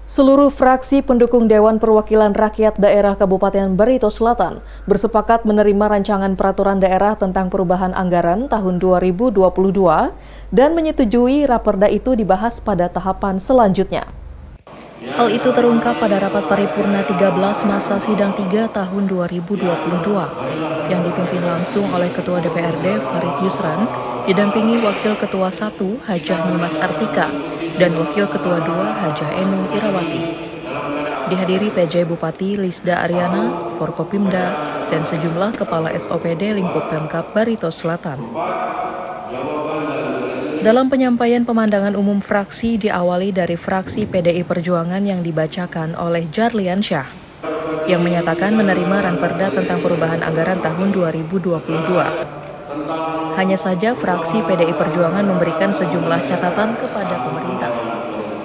Seluruh fraksi pendukung Dewan Perwakilan Rakyat Daerah Kabupaten Barito Selatan bersepakat menerima rancangan peraturan daerah tentang perubahan anggaran tahun 2022 dan menyetujui raperda itu dibahas pada tahapan selanjutnya. Hal itu terungkap pada rapat paripurna 13 masa sidang 3 tahun 2022 yang dipimpin langsung oleh Ketua DPRD Farid Yusran, didampingi Wakil Ketua 1 Hajah Nimas Artika dan Wakil Ketua 2 Hajah Enu Irawati. Dihadiri PJ Bupati Lisda Aryana, Forkopimda, dan sejumlah kepala SOPD lingkup Pemkab Barito Selatan. Dalam penyampaian pemandangan umum fraksi diawali dari fraksi PDI Perjuangan yang dibacakan oleh Jarlian Syah, yang menyatakan menerima ranperda tentang perubahan anggaran tahun 2022. Hanya saja fraksi PDI Perjuangan memberikan sejumlah catatan kepada pemerintah,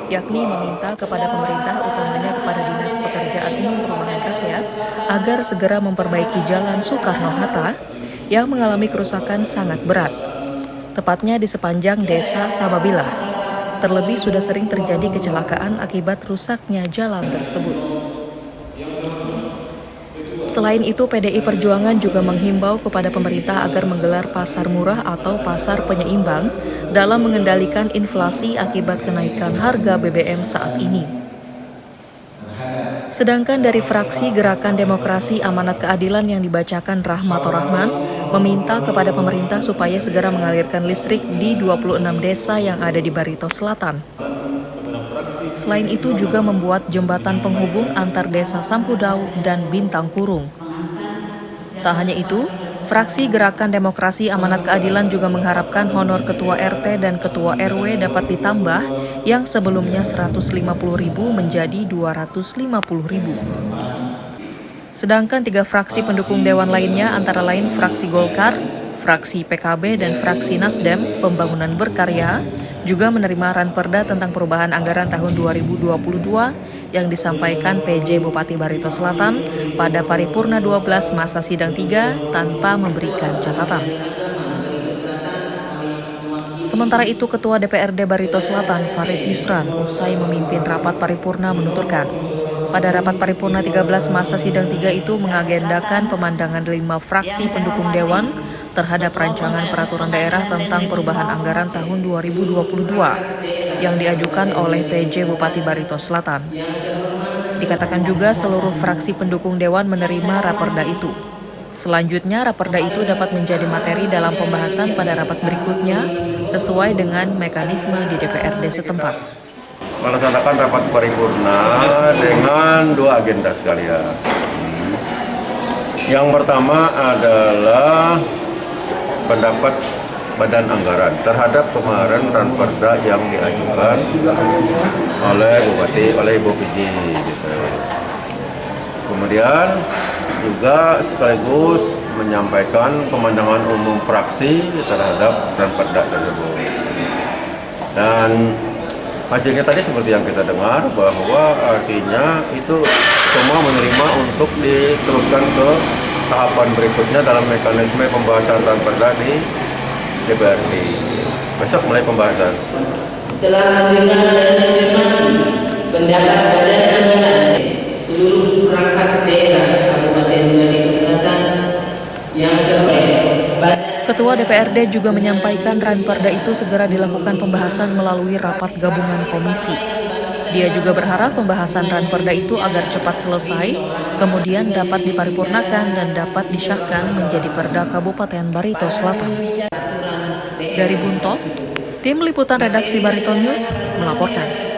yakni meminta kepada pemerintah, utamanya kepada Dinas Pekerjaan Umum Perumahan Rakyat, agar segera memperbaiki Jalan Soekarno-Hatta yang mengalami kerusakan sangat berat, tepatnya di sepanjang Desa Sababila. Terlebih sudah sering terjadi kecelakaan akibat rusaknya jalan tersebut. Selain itu, PDI Perjuangan juga menghimbau kepada pemerintah agar menggelar pasar murah atau pasar penyeimbang dalam mengendalikan inflasi akibat kenaikan harga BBM saat ini. Sedangkan dari fraksi Gerakan Demokrasi Amanat Keadilan yang dibacakan Rahmatur Rahman, meminta kepada pemerintah supaya segera mengalirkan listrik di 26 desa yang ada di Barito Selatan. Selain itu juga membuat jembatan penghubung antar desa Sampudau dan Bintang Kurung. Tak hanya itu, fraksi Gerakan Demokrasi Amanat Keadilan juga mengharapkan honor Ketua RT dan Ketua RW dapat ditambah yang sebelumnya Rp150.000 menjadi Rp250.000. Sedangkan 3 fraksi pendukung dewan lainnya antara lain fraksi Golkar, fraksi PKB, dan fraksi Nasdem Pembangunan Berkarya juga menerima ranperda tentang perubahan anggaran tahun 2022 yang disampaikan PJ Bupati Barito Selatan pada paripurna 12 masa sidang 3 tanpa memberikan catatan. Sementara itu, Ketua DPRD Barito Selatan Farid Yusran usai memimpin rapat paripurna menuturkan, pada rapat paripurna 13 masa sidang 3 itu mengagendakan pemandangan 5 fraksi pendukung dewan terhadap rancangan peraturan daerah tentang perubahan anggaran tahun 2022 yang diajukan oleh PJ Bupati Barito Selatan. Dikatakan juga seluruh fraksi pendukung dewan menerima raperda itu. Selanjutnya, raperda itu dapat menjadi materi dalam pembahasan pada rapat berikutnya sesuai dengan mekanisme di DPRD setempat. Melaksanakan rapat paripurna dengan 2 agenda sekalian. Yang pertama adalah pendapat Badan Anggaran terhadap kemarin ranperda yang diajukan oleh Bupati, oleh Ibu Piji. Gitu. Kemudian juga sekaligus menyampaikan pemandangan umum fraksi terhadap ranperda tersebut. Dan hasilnya tadi seperti yang kita dengar, bahwa artinya itu semua menerima untuk diteruskan ke tahapan berikutnya dalam mekanisme pembahasan ranperda di DPRD. Besok mulai pembahasan. Setelah mendengar dan mencermati pendapat Badan Anggaran seluruh perangkat daerah Kabupaten Barito Selatan yang terbaik, Ketua DPRD juga menyampaikan ranperda itu segera dilakukan pembahasan melalui rapat gabungan komisi. Dia juga berharap pembahasan ranperda itu agar cepat selesai, kemudian dapat diparipurnakan dan dapat disahkan menjadi perda Kabupaten Barito Selatan. Dari Buntok, Tim Liputan Redaksi Barito News melaporkan.